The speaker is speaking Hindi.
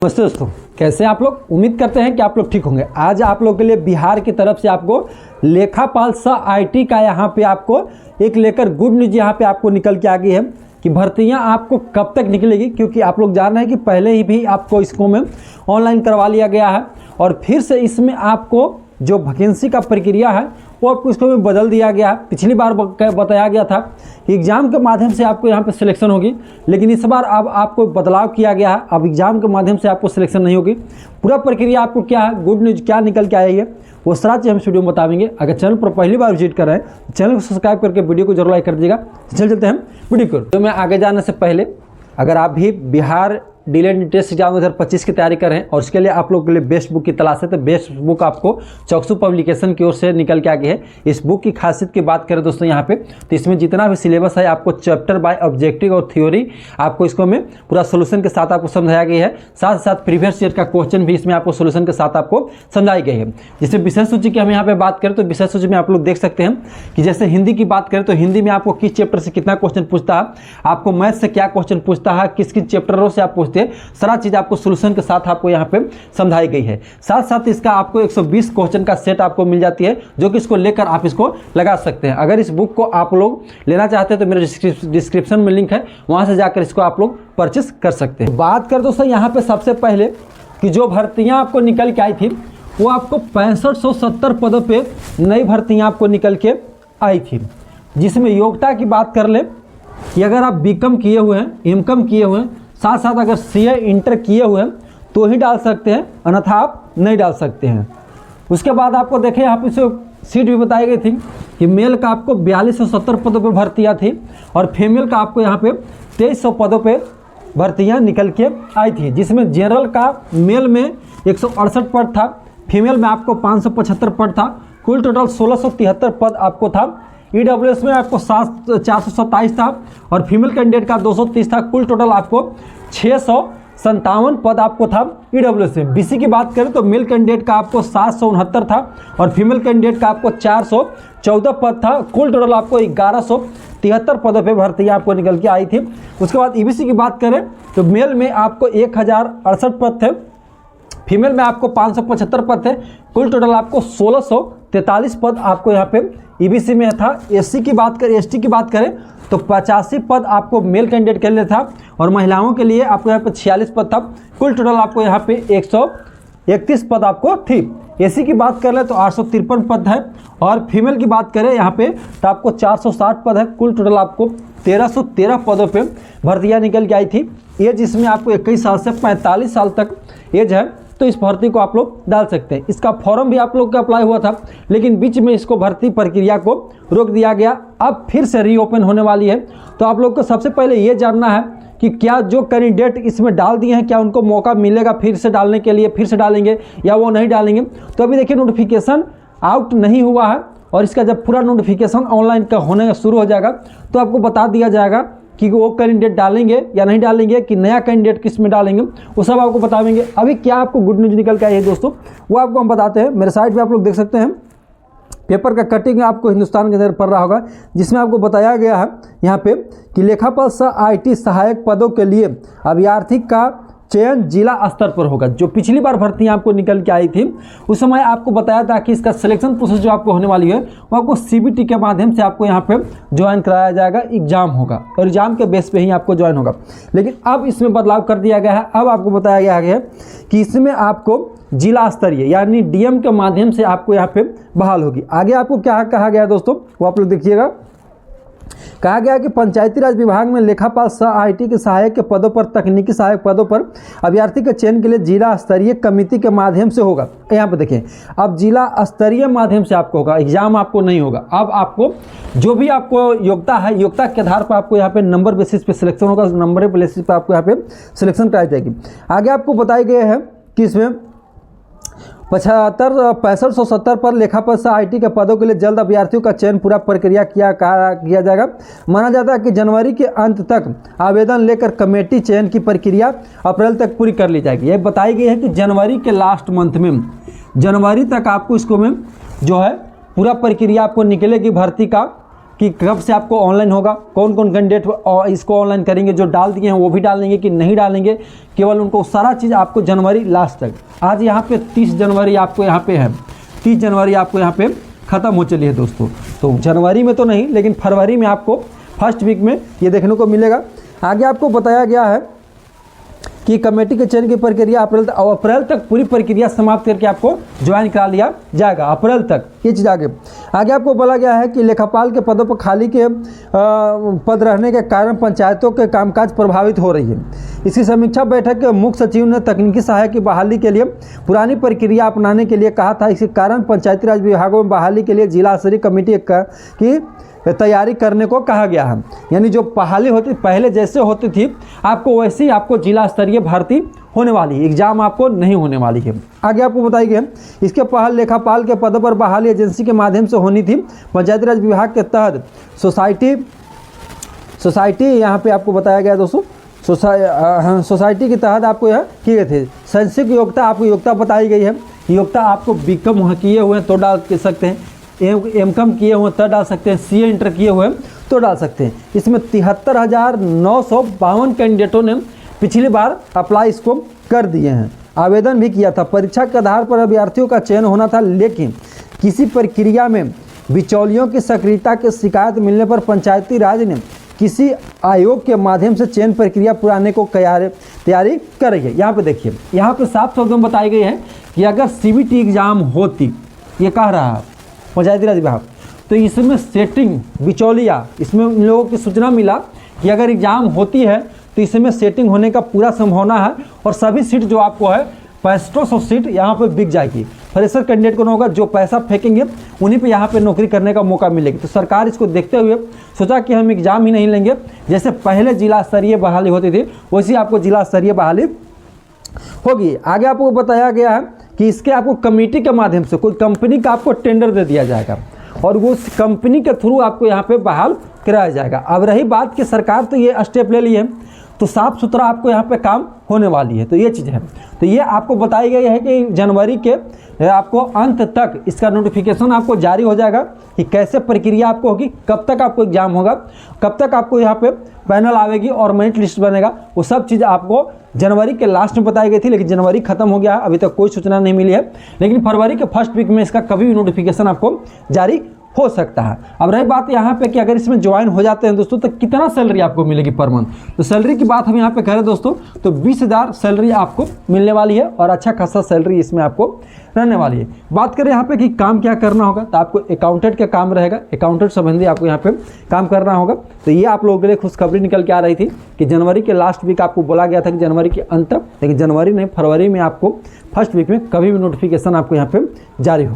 नमस्ते दोस्तों, कैसे हैं आप लोग। उम्मीद करते हैं कि आप लोग ठीक होंगे। आज आप लोग के लिए बिहार की तरफ से आपको लेखापाल सह आईटी का यहाँ पे आपको एक लेकर गुड न्यूज यहाँ पे आपको निकल के आ गई है कि भर्तियाँ आपको कब तक निकलेगी, क्योंकि आप लोग जान रहे हैं कि पहले ही भी आपको इसको में ऑनलाइन करवा लिया गया है और फिर से इसमें आपको जो वैकेंसी का प्रक्रिया है वो आपको इसको में बदल दिया गया है। पिछली बार बताया गया था कि एग्ज़ाम के माध्यम से आपको यहाँ पे सिलेक्शन होगी, लेकिन इस बार अब आपको बदलाव किया गया है। अब एग्ज़ाम के माध्यम से आपको सिलेक्शन नहीं होगी। पूरा प्रक्रिया आपको क्या है, गुड न्यूज़ क्या निकल के आई है, वो सारा चीज़ हम इस वीडियो में बताएंगे। अगर चैनल पर पहली बार विजिट कर रहे हैं तो चैनल को सब्सक्राइब करके वीडियो को जरूर लाइक कर दीजिएगा। चलते हैं वीडियो को। तो मैं आगे जाने से पहले, अगर आप भी बिहार डीएलएड टेस्ट एग्जाम 2025 की तैयारी कर रहे हैं और उसके लिए आप लोग के लिए बेस्ट बुक की तलाश है, तो बेस्ट बुक आपको चौकसू पब्लिकेशन की ओर से निकल के आ गई है। इस बुक की खासियत की बात करें दोस्तों यहाँ पे, तो इसमें जितना भी सिलेबस है आपको चैप्टर बाय ऑब्जेक्टिव और थ्योरी आपको इसको में पूरा सोल्यूशन के साथ आपको समझाया गया है। साथ साथ प्रीवियस ईयर का क्वेश्चन भी इसमें आपको सोल्यूशन के साथ आपको समझाई गई है। जैसे विषय सूची की हम यहाँ पे बात करें तो विषय सूची में आप लोग देख सकते हैं कि जैसे हिंदी की बात करें तो हिंदी में आपको किस चैप्टर से कितना क्वेश्चन पूछता है, आपको मैथ से क्या क्वेश्चन पूछता है, किस किस चैप्टरों से आप पूछते हैं, सारा चीज आपको सॉल्यूशन के साथ आपको यहाँ पे समझाई गई है। साथ साथ इसका आपको 120 क्वेश्चन का सेट आपको मिल जाती है, जो कि इसको लेकर आप इसको लगा सकते हैं। अगर इस बुक को आप लोग लेना चाहते हैं तो मेरे डिस्क्रिप्शन में लिंक है, वहां से जाकर इसको आप लोग परचेस कर सकते हैं। बात कर दोस्तों यहाँ पे सबसे पहले कि जो भर्तियां आपको निकल के आई थी वो आपको 6570 पदों पे नई भर्तियां आपको निकल के आई थी, जिसमें योग्यता की बात कर ले कि अगर आप बीकॉम किए हुए हैं, एमकॉम किए हुए हैं, साथ साथ अगर सीए इंटर किए हुए हैं तो ही डाल सकते हैं, अन्यथा आप नहीं डाल सकते हैं। उसके बाद आपको देखें यहाँ पे सीट भी बताई गई थी कि मेल का आपको 4270 पदों पे भर्तियाँ थी और फीमेल का आपको यहाँ पे 2300 पदों पे भर्तियाँ निकल के आई थी, जिसमें जनरल का मेल में 168 पद था, फीमेल में आपको 575 पद था। कुल टोटल 1673 पद आपको था। ईडब्ल्यूएस में आपको 427 था और फीमेल कैंडिडेट का 230 था। कुल टोटल आपको 657 पद आपको था ईडब्ल्यूएस में। बीसी की बात करें तो मेल कैंडिडेट का आपको 769 था और फीमेल कैंडिडेट का आपको 414 पद था। कुल टोटल आपको 1173 पदों पे भर्तियाँ आपको निकल के आई थी। उसके बाद ईबीसी की बात करें तो मेल में आपको 1068 पद थे, फीमेल में आपको 575 पद थे। कुल टोटल आपको 1643 पद आपको यहाँ पे ईबीसी में था। एससी की बात करें, एसटी की बात करें तो 85 पद आपको मेल कैंडिडेट के लिए था और महिलाओं के लिए आपको यहाँ पे 46 पद था। कुल टोटल आपको यहाँ पे 131 पद आपको थी। एससी की बात कर ले तो 853 पद है और फीमेल की बात करें यहाँ पे तो आपको 460 पद है। कुल टोटल आपको 1313 पदों पे भर्तियाँ निकल के आई थी। एज इसमें आपको 21 साल से 45 साल तक एज है, तो इस भर्ती को आप लोग डाल सकते हैं। इसका फॉर्म भी आप लोग का अप्लाई हुआ था, लेकिन बीच में इसको भर्ती प्रक्रिया को रोक दिया गया। अब फिर से रीओपन होने वाली है। तो आप लोग को सबसे पहले ये जानना है कि क्या जो कैंडिडेट इसमें डाल दिए हैं क्या उनको मौका मिलेगा फिर से डालने के लिए, फिर से डालेंगे या वो नहीं डालेंगे। तो अभी देखिए नोटिफिकेशन आउट नहीं हुआ है और इसका जब पूरा नोटिफिकेशन ऑनलाइन का होने शुरू हो जाएगा तो आपको बता दिया जाएगा कि वो कैंडिडेट डालेंगे या नहीं डालेंगे, कि नया कैंडिडेट किस में डालेंगे, वो सब आपको बताएंगे। अभी क्या आपको गुड न्यूज़ निकल के आई है दोस्तों, वो आपको हम बताते हैं। मेरे साइट पे आप लोग देख सकते हैं पेपर का कटिंग आपको हिंदुस्तान के अंदर पड़ रहा होगा, जिसमें आपको बताया गया है यहाँ पे कि लेखापाल सह आईटी सहायक पदों के लिए अभ्यर्थी का चयन जिला स्तर पर होगा। जो पिछली बार भर्तियाँ आपको निकल के आई थी उस समय आपको बताया था कि इसका सिलेक्शन प्रोसेस जो आपको होने वाली है वो आपको सीबीटी के माध्यम से आपको यहाँ पे ज्वाइन कराया जाएगा, एग्जाम होगा और एग्जाम के बेस पे ही आपको ज्वाइन होगा। लेकिन अब इसमें बदलाव कर दिया गया है। अब आपको बताया गया है कि इसमें आपको जिला स्तरीय यानी डीएम के माध्यम से आपको यहाँ पे बहाल होगी। आगे आपको क्या कहा गया है दोस्तों, वो आप लोग देखिएगा। कहा गया कि पंचायती राज विभाग में लेखापाल सह आईटी के सहायक के पदों पर, तकनीकी सहायक पदों पर अभ्यर्थी के चयन के लिए जिला स्तरीय कमेटी के माध्यम से होगा। यहाँ पे देखें, अब जिला स्तरीय माध्यम से आपको होगा, एग्जाम आपको नहीं होगा। अब आपको जो भी आपको योग्यता है, योग्यता के आधार पर आपको यहाँ पे नंबर बेसिस पे सिलेक्शन होगा, नंबर बेसिस पर आपको यहाँ पे सिलेक्शन कराई जाएगी। आगे आपको बताए गए हैं कि इसमें 6570 पर लेखापाल सह आईटी के पदों के लिए जल्द अभ्यर्थियों का चयन पूरा प्रक्रिया किया जाएगा। माना जाता है कि जनवरी के अंत तक आवेदन लेकर कमेटी चयन की प्रक्रिया अप्रैल तक पूरी कर ली जाएगी। यह बताई गई है कि जनवरी के लास्ट मंथ में, जनवरी तक आपको इसको में जो है पूरा प्रक्रिया आपको निकलेगी भर्ती का कि कब से आपको ऑनलाइन होगा, कौन कौन कैंडिडेट इसको ऑनलाइन करेंगे, जो डाल दिए हैं वो भी डालेंगे कि नहीं डालेंगे, केवल उनको सारा चीज़ आपको जनवरी लास्ट तक। आज यहाँ पे 30 जनवरी आपको यहाँ पे है, 30 जनवरी आपको यहाँ पे ख़त्म हो चली है दोस्तों। तो जनवरी में तो नहीं, लेकिन फरवरी में आपको फर्स्ट वीक में ये देखने को मिलेगा। आगे आपको बताया गया है कि कमेटी के चयन की प्रक्रिया अप्रैल तक पूरी प्रक्रिया समाप्त करके आपको ज्वाइन करा लिया जाएगा, अप्रैल तक ये चीज़। आगे आपको बोला गया है कि लेखापाल के पदों पर खाली के पद रहने के कारण पंचायतों के कामकाज प्रभावित हो रही है। इसकी समीक्षा बैठक के मुख्य सचिव ने तकनीकी सहायक की बहाली के लिए पुरानी प्रक्रिया अपनाने के लिए कहा था। इसी कारण पंचायती राज विभागों में बहाली के लिए जिला स्तरीय कमेटी की तैयारी करने को कहा गया है। यानी जो बहाली होती पहले जैसे होती थी आपको वैसे ही आपको जिला स्तरीय भर्ती होने वाली है, एग्जाम आपको नहीं होने वाली है। आगे आपको बताई गई इसके पहले लेखापाल के पदों पर बहाली एजेंसी के माध्यम से होनी थी। पंचायती राज विभाग के तहत सोसाइटी यहाँ पे आपको बताया गया दोस्तों, सोसाइटी के तहत आपको यह किए थे। शैक्षिक योग्यता आपको योग्यता बताई गई है। योग्यता आपको बीकॉम किए हुए हैं तो डाल सकते हैं, एमकॉम किए हुए तो डाल सकते हैं, सीए इंटर किए हुए तो डाल सकते हैं। इसमें 73,952 कैंडिडेटों ने पिछली बार अप्लाई इसको कर दिए हैं, आवेदन भी किया था। परीक्षा के आधार पर अभ्यर्थियों का चयन होना था, लेकिन किसी प्रक्रिया में बिचौलियों की सक्रियता की शिकायत मिलने पर पंचायती राज ने किसी आयोग के माध्यम से चयन प्रक्रिया पुराने को तैयारी कर रही है। यहाँ पे देखिए, यहाँ पे साफ शब्दों में बताई गई है कि अगर सीबीटी एग्जाम होती, ये कह रहा है पंचायती राज विभाग, तो इसमें सेटिंग बिचौलिया, इसमें इन लोगों की सूचना मिला कि अगर एग्जाम होती है तो इसमें सेटिंग होने का पूरा संभावना है और सभी सीट जो आपको है 6500 सीट यहाँ पे बिक जाएगी। फ्रेशर कैंडिडेट को ना होगा, जो पैसा फेंकेंगे उन्हीं पे यहाँ पे नौकरी करने का मौका मिलेगा। तो सरकार इसको देखते हुए सोचा कि हम एग्जाम ही नहीं लेंगे, जैसे पहले जिला स्तरीय बहाली होती थी वैसी आपको जिला स्तरीय बहाली होगी। आगे आपको बताया गया है कि इसके आपको कमेटी के माध्यम से कोई कंपनी का आपको टेंडर दे दिया जाएगा और वो उस कंपनी के थ्रू आपको यहाँ पे बहाल कराया जाएगा। अब रही बात कि सरकार तो ये स्टेप ले ली है तो साफ सुथरा आपको यहाँ पे काम होने वाली है, तो ये चीज़ है। तो ये आपको बताई गई है कि जनवरी के आपको अंत तक इसका नोटिफिकेशन आपको जारी हो जाएगा कि कैसे प्रक्रिया आपको होगी, कब तक आपको एग्जाम होगा, कब तक आपको यहाँ पे पैनल आवेगी और मेरिट लिस्ट बनेगा, वो सब चीज़ आपको जनवरी के लास्ट में बताई गई थी। लेकिन जनवरी खत्म हो गया है, अभी तक कोई सूचना नहीं मिली है, लेकिन फरवरी के फर्स्ट वीक में इसका कभी भी नोटिफिकेशन आपको जारी हो सकता है। अब रही बात यहाँ पे कि अगर इसमें ज्वाइन हो जाते हैं दोस्तों तो कितना सैलरी आपको मिलेगी पर मंथ। तो सैलरी की बात हम यहाँ पे करें दोस्तों तो 20,000 सैलरी आपको मिलने वाली है और अच्छा खासा सैलरी इसमें आपको रहने वाली है। बात करें यहाँ पे कि काम क्या करना होगा, तो आपको अकाउंटेंट का काम रहेगा, अकाउंटेंट संबंधी आपको यहाँ पे काम करना होगा। तो ये आप लोगों के लिए खुशखबरी निकल के आ रही थी कि जनवरी के लास्ट वीक आपको बोला गया था कि जनवरी के अंत तक, लेकिन जनवरी नहीं फरवरी में आपको फर्स्ट वीक में कभी भी नोटिफिकेशन आपको यहाँ पे जारी हो।